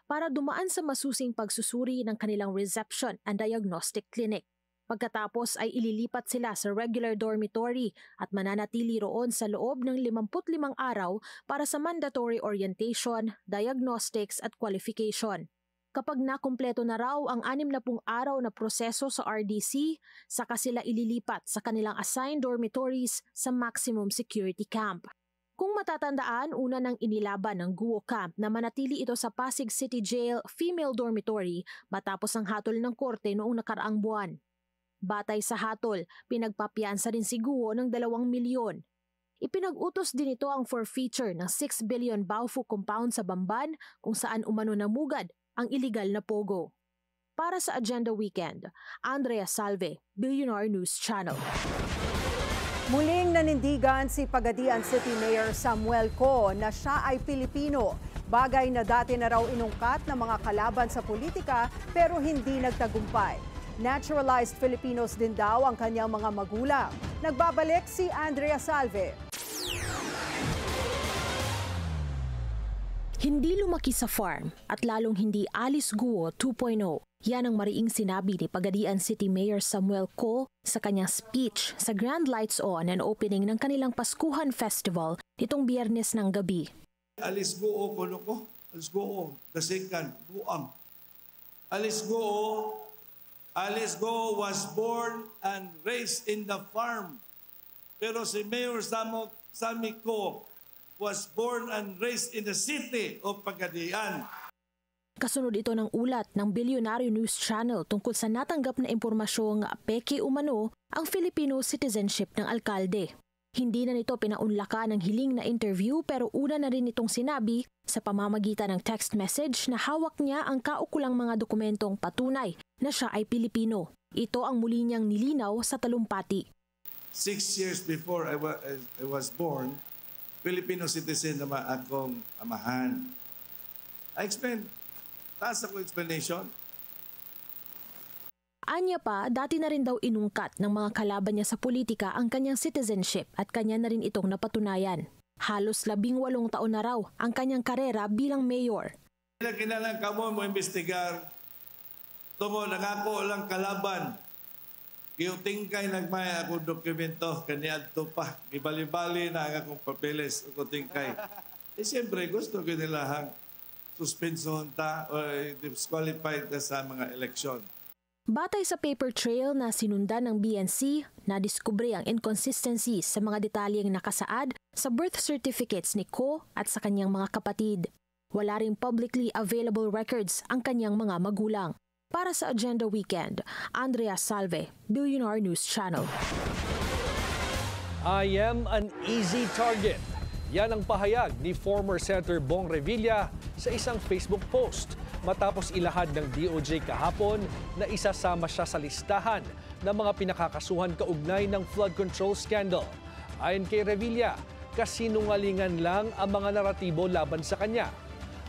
para dumaan sa masusing pagsusuri ng kanilang reception and diagnostic clinic. Pagkatapos ay ililipat sila sa regular dormitory at mananatili roon sa loob ng 55 araw para sa mandatory orientation, diagnostics at qualification. Kapag nakumpleto na raw ang 60 araw na proseso sa RDC, saka sila ililipat sa kanilang assigned dormitories sa maximum security camp. Kung matatandaan, una nang inilaban ng Guo Camp na manatili ito sa Pasig City Jail Female Dormitory matapos ang hatol ng korte noong nakaraang buwan. Batay sa hatol, pinagpapiansa rin si Guo ng 2 milyon. Ipinag-utos din ito ang forfeiture ng 6 billion Baofu compound sa Bamban kung saan umano namugad ang iligal na Pogo. Para sa Agenda Weekend, Andrea Salve, Billionaire News Channel. Muling nanindigan si Pagadian City Mayor Samuel Co na siya ay Pilipino. Bagay na dati na raw inungkat ng mga kalaban sa politika pero hindi nagtagumpay. Naturalized Filipinos din daw ang kanyang mga magulang. Nagbabalik si Andrea Salve. Hindi lumaki sa farm at lalong hindi Alice Guo 2.0. Yan ang mariing sinabi ni Pagadian City Mayor Samuel Co sa kanyang speech sa Grand Lights On and opening ng kanilang Paskuhan Festival nitong Biyernes ng gabi. Alice Guo ko ko, Alice Guo, the second, Guam. Alice Guo was born and raised in the farm. Pero si Mayor Sami Co was born and raised in the city of Pagadian. Kasunod ito ng ulat ng Billionaire News Channel tungkol sa natanggap na impormasyong peke umano ang Filipino citizenship ng alkalde. Hindi na nito pinaunlakan ng hiling na interview pero una na rin itong sinabi sa pamamagitan ng text message na hawak niya ang kaukulang mga dokumentong patunay na siya ay Pilipino. Ito ang muli niyang nilinaw sa talumpati. 6 years before I was born, Filipino citizen naman akong amahan. I explained. Taas ako explanation. Anya pa, dati na rin daw inungkat ng mga kalaban niya sa politika ang kanyang citizenship at kanya na rin itong napatunayan. Halos 18 taon na raw ang kanyang karera bilang mayor. Kinalang kamo mo imbestigar. Tumo, nangako lang kalaban. Tingkay nagmaya akong dokumento, kaniadto pa. Ibali-bali na ang akong papeles o tingkay. Siyempre, gusto ko nilahang suspension ta o disqualified ta sa mga eleksyon. Batay sa paper trail na sinundan ng BNC, nadiskubre ang inconsistencies sa mga detalyeng nakasaad sa birth certificates ni Ko at sa kanyang mga kapatid. Wala ring publicly available records ang kanyang mga magulang. Para sa Agenda Weekend, Andrea Salve, Billionaire News Channel. I am an easy target. Yan ang pahayag ni former Senator Bong Revilla sa isang Facebook post matapos ilahad ng DOJ kahapon na isasama siya sa listahan ng mga pinakakasuhan kaugnay ng flood control scandal. Ayon kay Revilla, kasinungalingan lang ang mga naratibo laban sa kanya.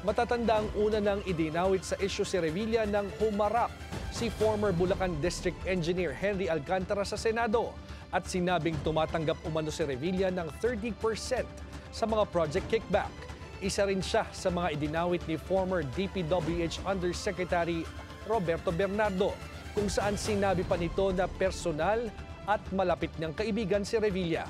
Matatanda ang una nang idinawit sa isyu si Revilla nang humarap si former Bulacan District Engineer Henry Alcantara sa Senado at sinabing tumatanggap umano si Revilla ng 30% sa mga project kickback. Isa rin siya sa mga idinawit ni former DPWH Undersecretary Roberto Bernardo kung saan sinabi pa nito na personal at malapit niyang kaibigan si Revilla.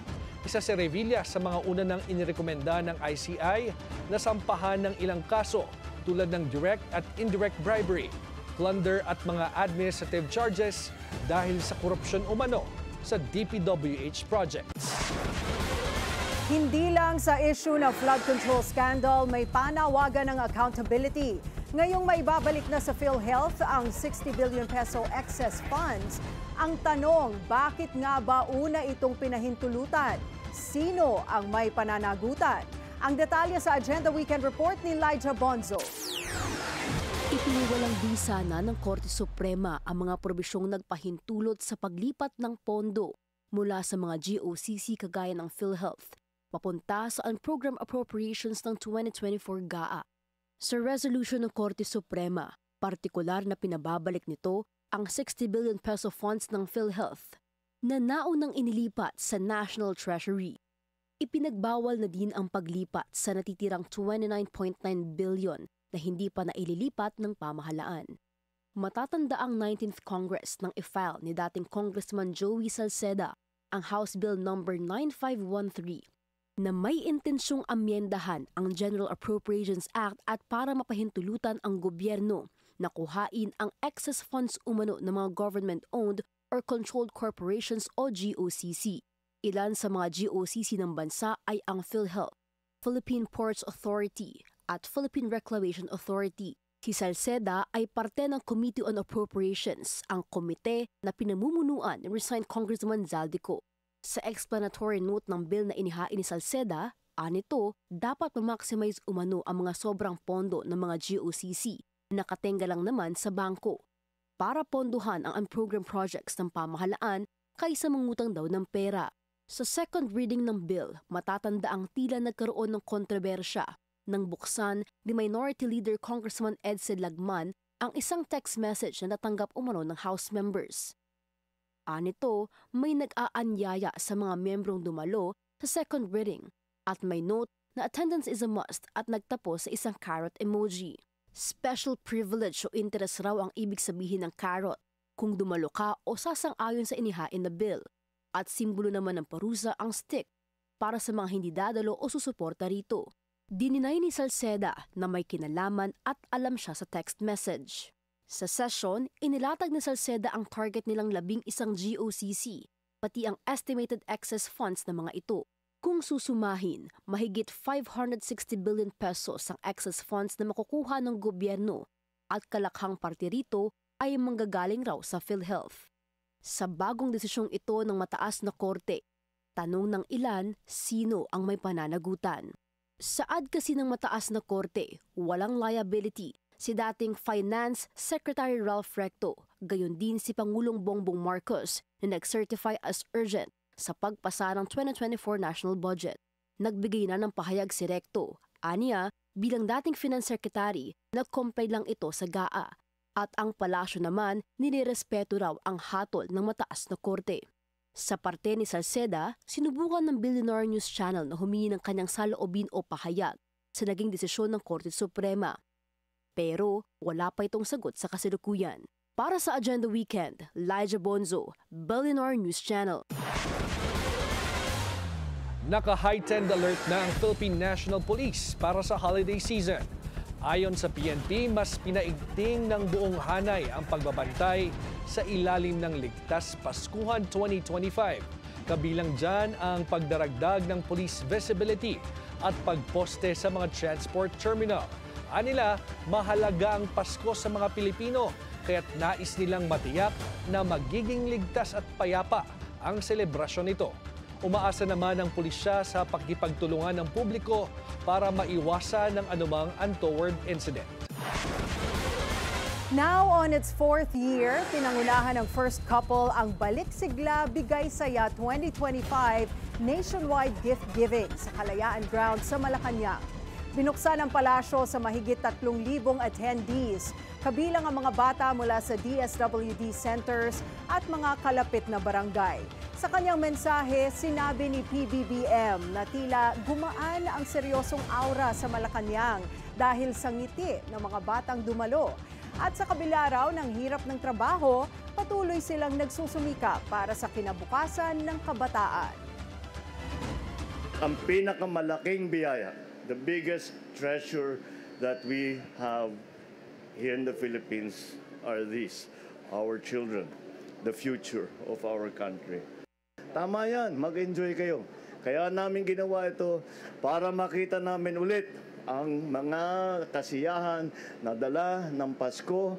Isa si Revilla sa mga una nang inirekomenda ng ICI na sampahan ng ilang kaso tulad ng direct at indirect bribery, plunder at mga administrative charges dahil sa korupsyon umano sa DPWH projects. Hindi lang sa issue ng flood control scandal, may panawagan ng accountability. Ngayong maibabalik na sa PhilHealth ang 60 billion peso excess funds. Ang tanong, bakit nga ba una itong pinahintulutan? Sino ang may pananagutan? Ang detalye sa Agenda Weekend Report ni Elijah Bonzo. Ipiniwalang bisa na ng Korte Suprema ang mga probisyong nagpahintulot sa paglipat ng pondo mula sa mga GOCC kagaya ng PhilHealth papunta sa Unprogrammed Appropriations ng 2024 GAA. Sa resolution ng Korte Suprema, partikular na pinababalik nito ang 60 billion peso funds ng PhilHealth na naunang inilipat sa National Treasury. Ipinagbawal na din ang paglipat sa natitirang 29.9 billion na hindi pa naililipat ng pamahalaan. Matatanda ang 19th Congress nang i-file ni dating Congressman Joey Salceda ang House Bill No. 9513 na may intensyong amyendahan ang General Appropriations Act at para mapahintulutan ang gobyerno na kuhain ang excess funds umano ng mga government-owned or controlled corporations o GOCC. Ilan sa mga GOCC ng bansa ay ang PhilHealth, Philippine Ports Authority at Philippine Reclamation Authority. Si Salceda ay parte ng Committee on Appropriations, ang komite na pinamumunuan ni resigned Congressman Zaldico. Sa explanatory note ng bill na inihain ni Salceda, anito, dapat ma-maximize umano ang mga sobrang pondo ng mga GOCC na nakatenga lang naman sa bangko para pondohan ang unprogrammed projects ng pamahalaan kaysa mangutang daw ng pera. Sa second reading ng bill, matatanda ang tila nagkaroon ng kontrobersya nang buksan ni Minority Leader Congressman Edsel Lagman ang isang text message na natanggap umano ng House members. Anito, may nag-aanyaya sa mga membrong dumalo sa second reading at may note na attendance is a must at nagtapos sa isang carrot emoji. Special privilege o interest raw ang ibig sabihin ng carrot kung dumalo ka o sasang-ayon sa inihain na bill at simbolo naman ng parusa ang stick para sa mga hindi dadalo o susuporta rito. Dininay ni Salceda na may kinalaman at alam siya sa text message. Sa session, inilatag ni Salceda ang target nilang 11 GOCC, pati ang estimated excess funds ng mga ito. Kung susumahin, mahigit 560 billion pesos ang excess funds na makukuha ng gobyerno at kalakhang parte rito ay manggagaling raw sa PhilHealth. Sa bagong desisyong ito ng mataas na korte, tanong ng ilan sino ang may pananagutan. Saad kasi ng mataas na korte, walang liability si dating Finance Secretary Ralph Recto, gayon din si Pangulong Bongbong Marcos na nag-certify as urgent sa pagpasa ng 2024 national budget. Nagbigay na ng pahayag si Recto. Aniya, bilang dating Finance Secretary, nag-comply lang ito sa GAA at ang palasyo naman ninirespeto raw ang hatol ng mataas na korte. Sa parte ni Salceda, sinubukan ng Billionaire News Channel na humingi ng kanyang saloobin o pahayag sa naging desisyon ng Korte Suprema. Pero wala pa itong sagot sa kasalukuyan. Para sa Agenda Weekend, Lyja Bonzo, Billionaire News Channel. Naka-heightened alert na ang Philippine National Police para sa holiday season. Ayon sa PNP, mas pinaigting ng buong hanay ang pagbabantay sa ilalim ng Ligtas Paskuhan 2025. Kabilang dyan ang pagdaragdag ng police visibility at pagposte sa mga transport terminal. Anila, mahalaga ang Pasko sa mga Pilipino, kaya't nais nilang matiyak na magiging ligtas at payapa ang selebrasyon nito. Umaasa naman ang pulisya sa pakikipagtulungan ng publiko para maiwasan ng anumang untoward incident. Now on its 4th year, pinangunahan ng first couple ang Balik Sigla Bigay Saya 2025 nationwide gift giving sa Kalayaan Ground sa Malacanang. Binuksan ang palasyo sa mahigit 3,000 attendees, kabilang ang mga bata mula sa DSWD centers at mga kalapit na barangay. Sa kanyang mensahe, sinabi ni PBBM na tila gumaan ang seryosong aura sa Malacanang dahil sa ngiti ng mga batang dumalo. At sa kabila raw ng hirap ng trabaho, patuloy silang nagsusumika para sa kinabukasan ng kabataan. Ang pinakamalaking biyaya, the biggest treasure that we have here in the Philippines are these, our children, the future of our country. Tama yan, mag-enjoy kayo. Kaya namin ginawa ito para makita namin ulit ang mga kasiyahan na dala ng Pasko,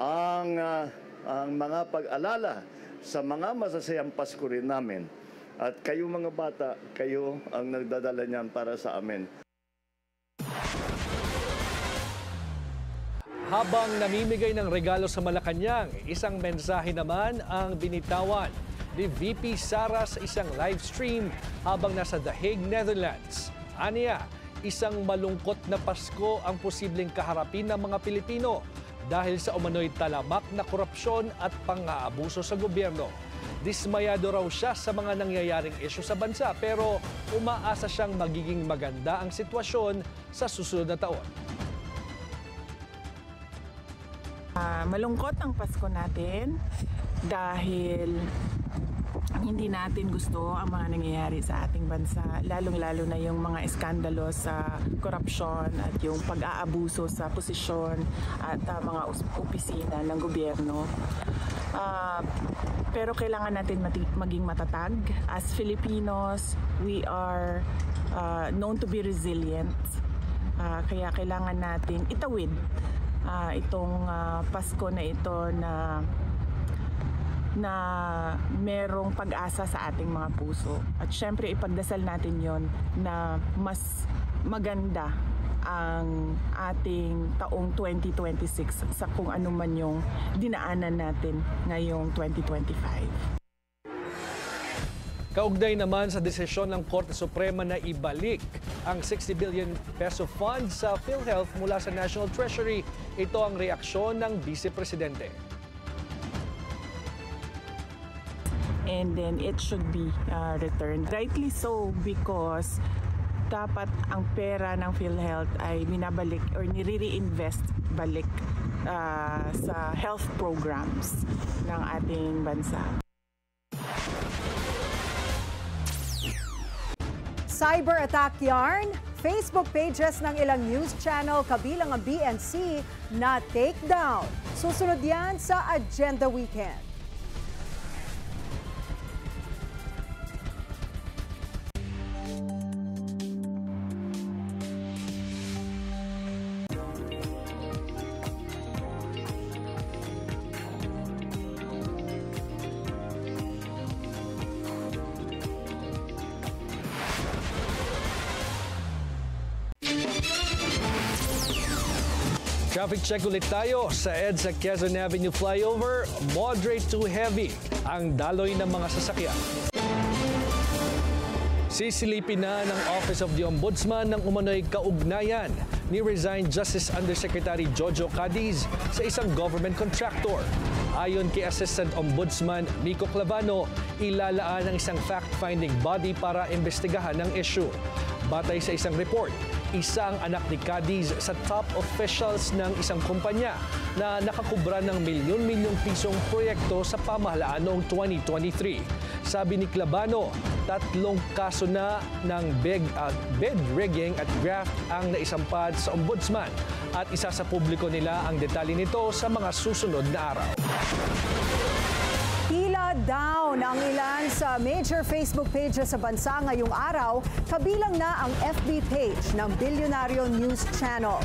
ang mga pag-alala sa mga masasayang Pasko rin namin. At kayo mga bata, kayo ang nagdadala niyan para sa amin. Habang namimigay ng regalo sa Malacanang, isang mensahe naman ang binitawan ni VP Sara sa isang live stream habang nasa The Hague, Netherlands. Aniya, isang malungkot na Pasko ang posibleng kaharapin ng mga Pilipino dahil sa umano'y talamak na korupsyon at pang-aabuso sa gobyerno. Dismayado raw siya sa mga nangyayaring isyu sa bansa pero umaasa siyang magiging maganda ang sitwasyon sa susunod na taon. Malungkot ang Pasko natin dahil hindi natin gusto ang mga nangyayari sa ating bansa, lalong-lalo na yung mga iskandalo sa korupsyon at yung pag-aabuso sa posisyon at mga opisina ng gobyerno. Pero kailangan natin maging matatag. As Filipinos, we are known to be resilient. Kaya kailangan natin itawid itong Pasko na ito na merong pag-asa sa ating mga puso. At syempre ipagdasal natin yon na mas maganda ang ating taong 2026 sa kung ano man yung dinaanan natin ngayong 2025. Kaugnay naman sa desisyon ng Korte Suprema na ibalik ang 60 billion peso fund sa PhilHealth mula sa National Treasury, ito ang reaksyon ng Vice Presidente. And then it should be returned. Rightly so, because dapat ang pera ng PhilHealth ay binabalik or nire-reinvest balik sa health programs ng ating bansa. Cyber attack yarn, Facebook pages ng ilang news channel kabilang ang BNC na takedown. Susunod yan sa Agenda Weekend. Traffic check ulit tayo sa EDSA Quezon Avenue flyover. Moderate to heavy ang daloy ng mga sasakyan. Sisilipin na ng Office of the Ombudsman ng umano'y kaugnayan ni resigned Justice Undersecretary Jojo Cadiz sa isang government contractor. Ayon kay Assistant Ombudsman Miko Clavano, ilalaan ng isang fact-finding body para imbestigahan ang issue. Batay sa isang report, isa ang anak ni Cadiz sa top officials ng isang kumpanya na nakakubra ng milyon-milyong pisong proyekto sa pamahalaan noong 2023. Sabi ni Clavano, 3 kaso na ng bid rigging at graft ang naisampad sa ombudsman at isa sa publiko nila ang detalye nito sa mga susunod na araw. Tila down ang ilan sa major Facebook pages sa bansa ngayong araw, kabilang na ang FB page ng Bilyonaryo News Channel.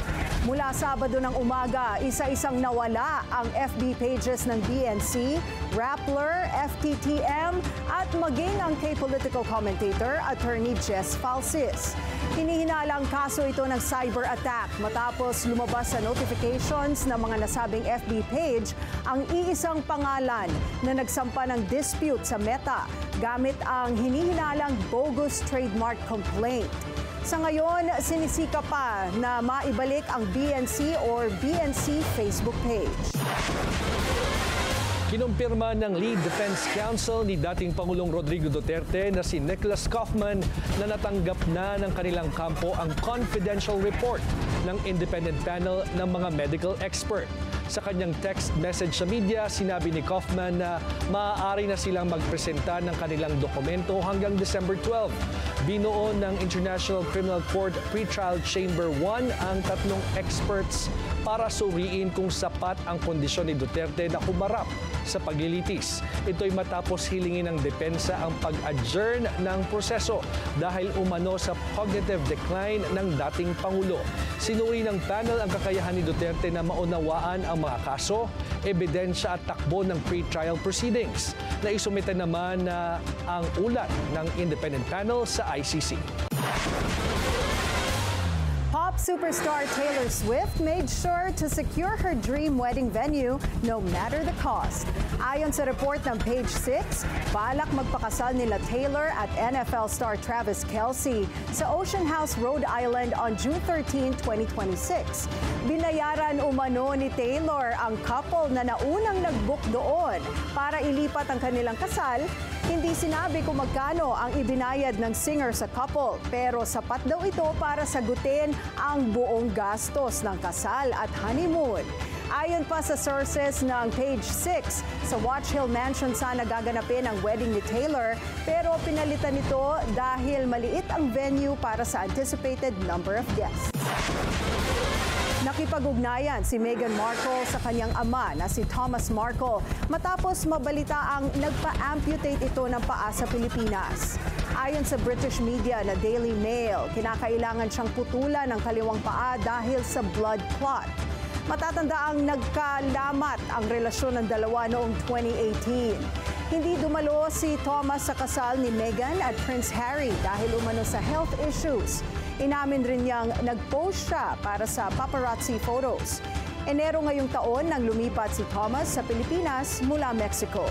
Mula Sabado ng umaga, isa-isang nawala ang FB pages ng BNC, Rappler, FTTM at maging ang kay political commentator Attorney Jess Falsis. Hinihinalang kaso ito ng cyber attack matapos lumabas sa notifications ng mga nasabing FB page ang iisang pangalan na nagsampa ng dispute sa Meta gamit ang hinihinalang bogus trademark complaint. Sa ngayon, sinisika pa na maibalik ang BNC or BNC Facebook page. Kinumpirma ng Lead Defense Counsel ni dating Pangulong Rodrigo Duterte na si Nicholas Kaufman na natanggap na ng kanilang kampo ang confidential report ng independent panel ng mga medical expert. Sa kanyang text message sa media, sinabi ni Kaufman na maaari na silang magpresenta ng kanilang dokumento hanggang December 12. Binuo ng International Criminal Court Pretrial Chamber 1 ang 3 experts para suriin kung sapat ang kondisyon ni Duterte na humarap sa paglilitis. Ito'y matapos hilingin ng depensa ang pag-adjourn ng proseso dahil umano sa cognitive decline ng dating Pangulo. Sinuri ng panel ang kakayahan ni Duterte na maunawaan ang mga kaso, ebidensya at takbo ng pre-trial proceedings. Naisumite naman na ang ulat ng independent panel sa ICC. Pop superstar Taylor Swift made sure to secure her dream wedding venue no matter the cost. Ayon sa report ng Page 6, balak magpakasal nila Taylor at NFL star Travis Kelce sa Ocean House, Rhode Island on June 13, 2026. Binayaran umano ni Taylor ang couple na naunang nag-book doon para ilipat ang kanilang kasal. Hindi sinabi kung magkano ang ibinayad ng singer sa couple, pero sapat daw ito para sagutin ang buong gastos ng kasal at honeymoon. Ayon pa sa sources ng Page 6, sa Watch Hill Mansion sana gaganapin ang wedding ni Taylor, pero pinalitan ito dahil maliit ang venue para sa anticipated number of guests. Nakipag-ugnayan si Meghan Markle sa kanyang ama na si Thomas Markle matapos mabalita ang nagpa-amputate ito ng paa sa Pilipinas. Ayon sa British media na Daily Mail, kinakailangan siyang putulan ng kaliwang paa dahil sa blood clot. Matatanda ang nagkalamat ang relasyon ng dalawa noong 2018. Hindi dumalo si Thomas sa kasal ni Meghan at Prince Harry dahil umano sa health issues. Inamin rin niyang nag-post siya para sa paparazzi photos. Enero ngayong taon nang lumipat si Thomas sa Pilipinas mula Mexico.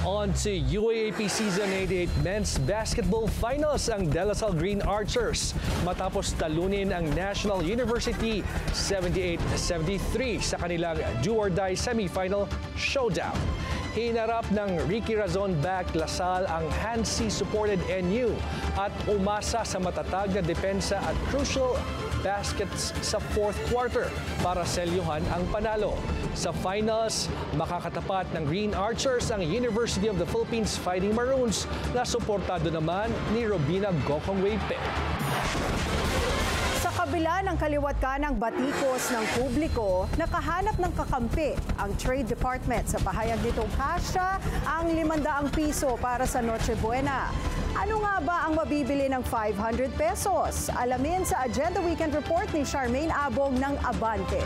On to UAAP Season 88 Men's Basketball Finals ang De La Salle Green Archers matapos talunin ang National University 78-73 sa kanilang do-or-die semifinal showdown. Hinarap ng Ricky Razon-backed La Salle ang Hansi-supported NU at umasa sa matatag na depensa at crucial baskets sa fourth quarter para selyuhan ang panalo. Sa finals, makakatapat ng Green Archers ang University of the Philippines Fighting Maroons na suportado naman ni Robina Gokongwei-Pe. Sa kabila ng kaliwat kanang batikos ng publiko, nakahanap ng kakampi ang Trade Department sa pahayag nitong kasya ang 500 piso para sa Noche Buena. Ano nga ba ang mabibili ng 500 pesos? Alamin sa Agenda Weekend Report ni Charmaine Abong ng Abante.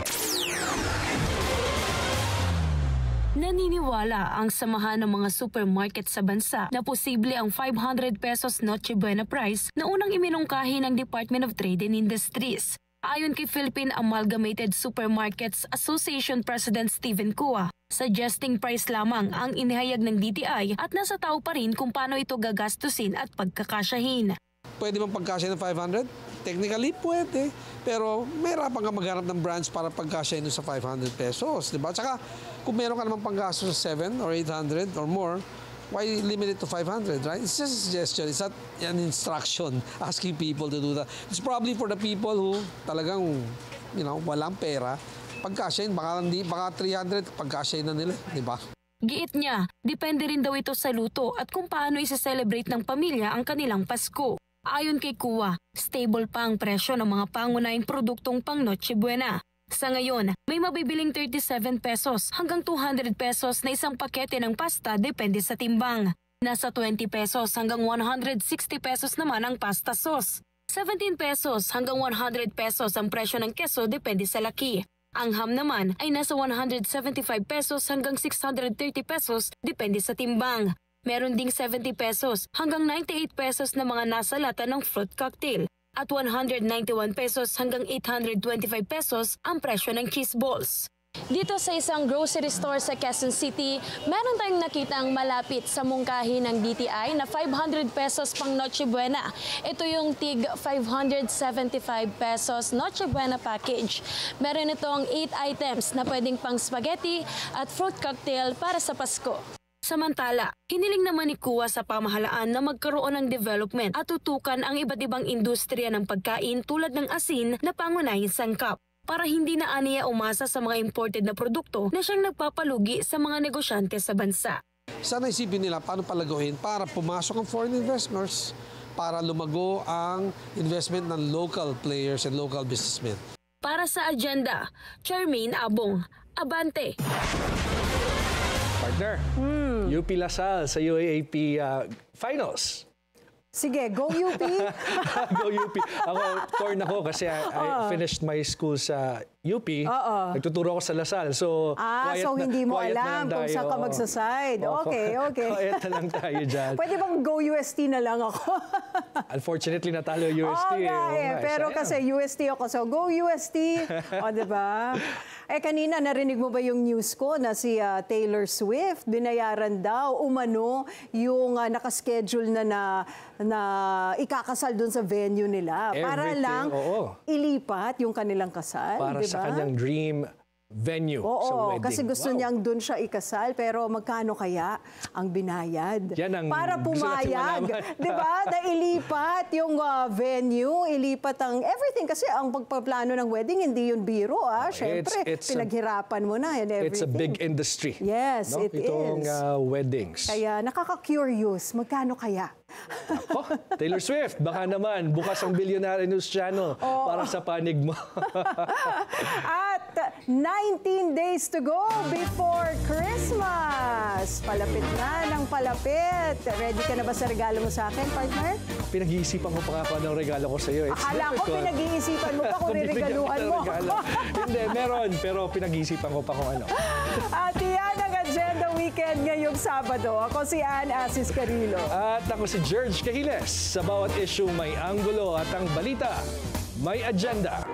Naniniwala ang samahan ng mga supermarket sa bansa na posible ang 500 pesos Noche Buena price na unang iminungkahi ng Department of Trade and Industries. Ayon kay Philippine Amalgamated Supermarkets Association President Stephen Cua, suggesting price lamang ang inihayag ng DTI at nasa tao pa rin kung paano ito gagastusin at pagkakasyahin. Pwede bang pagkasya ng 500? Technically, pwede. Pero mahirapan ka maghanap ng branch para pagkasya sa 500 pesos. Diba? Tsaka, kung meron ka namang panggasto sa 7 or 800 or more, why limit it to 500, right? It's just a suggestion. It's not an instruction asking people to do that. It's probably for the people who talagang, walang pera. Pagkasyahin, baka 300, pagkasyahin na nila, di ba? Giit niya, depende rin daw ito sa luto at kung paano isa-celebrate ng pamilya ang kanilang Pasko. Ayon kay Cua, stable pa ang presyo ng mga pangunahing produktong pang Noche Buena. Sa ngayon, may mabibiling 37 pesos hanggang 200 pesos na isang pakete ng pasta depende sa timbang. Nasa 20 pesos hanggang 160 pesos naman ang pasta sauce. 17 pesos hanggang 100 pesos ang presyo ng keso depende sa laki. Ang ham naman ay nasa 175 pesos hanggang 630 pesos depende sa timbang. Meron ding 70 pesos hanggang 98 pesos na mga nasa lata ng fruit cocktail at 191 pesos hanggang 825 pesos ang presyo ng cheese balls. Dito sa isang grocery store sa Quezon City, meron tayong nakitang malapit sa mungkahi ng DTI na 500 pesos pang Noche Buena. Ito yung tig 575 pesos Noche Buena package. Meron itong 8 items na pwedeng pang spaghetti at fruit cocktail para sa Pasko. Samantala, hiniling naman ni Cua sa pamahalaan na magkaroon ng development at tutukan ang iba't ibang industriya ng pagkain tulad ng asin na pangunahing sangkap para hindi na aniya umasa sa mga imported na produkto na siyang nagpapalugi sa mga negosyante sa bansa. Sana isipin nila paano palaguin para pumasok ang foreign investors, para lumago ang investment ng local players and local businessmen. Para sa agenda, Charmaine Abong, Abante. Partner, UP Lasal sa UAAP Finals. Sige, go UP! Go UP. Ako, torn ako kasi I finished my school sa UP. Nagtuturo ako sa Lasal. So, so hindi mo alam kung saan ka magsaside. Okay. Quiet na lang tayo dyan. Pwede bang go UST na lang ako? Unfortunately, natalo UST. Pero kasi UST ako. So, go UST. Diba? Kanina, narinig mo ba yung news ko na si Taylor Swift, binayaran daw, umano, yung nakaschedule na ikakasal dun sa venue nila. Para lang ilipat yung kanilang kasal. Para diba? sa kanyang dream venue sa wedding. Kasi gusto niyang dun siya ikasal, pero magkano kaya ang binayad? Yan ang para pumayag, di ba? Na ilipat yung venue, ilipat ang everything. Kasi ang pagpaplano ng wedding, hindi yun biro. Siyempre, pinaghirapan mo na and everything. It's a big industry. Yes, it itong is. Weddings. Kaya nakaka-curious, magkano kaya? Taylor Swift, baka naman bukas ang Billionaire News Channel para sa panig mo. At 19 days to go before Christmas. Palapit na ng palapit. Ready ka na ba sa regalo mo sa akin, partner? Pinag-iisipan ko pa nga pa ng regalo ko sa iyo. Akala ko pinag-iisipan mo pa kung riregaluhan mo. Hindi, meron. Pero pinag-iisipan ko pa kung ano. At yan ang Agenda Weekend ngayong Sabado. Ako si Ann Asis Carilo. At ako si George Cahiles. Sa bawat issue may anggulo at ang balita may agenda.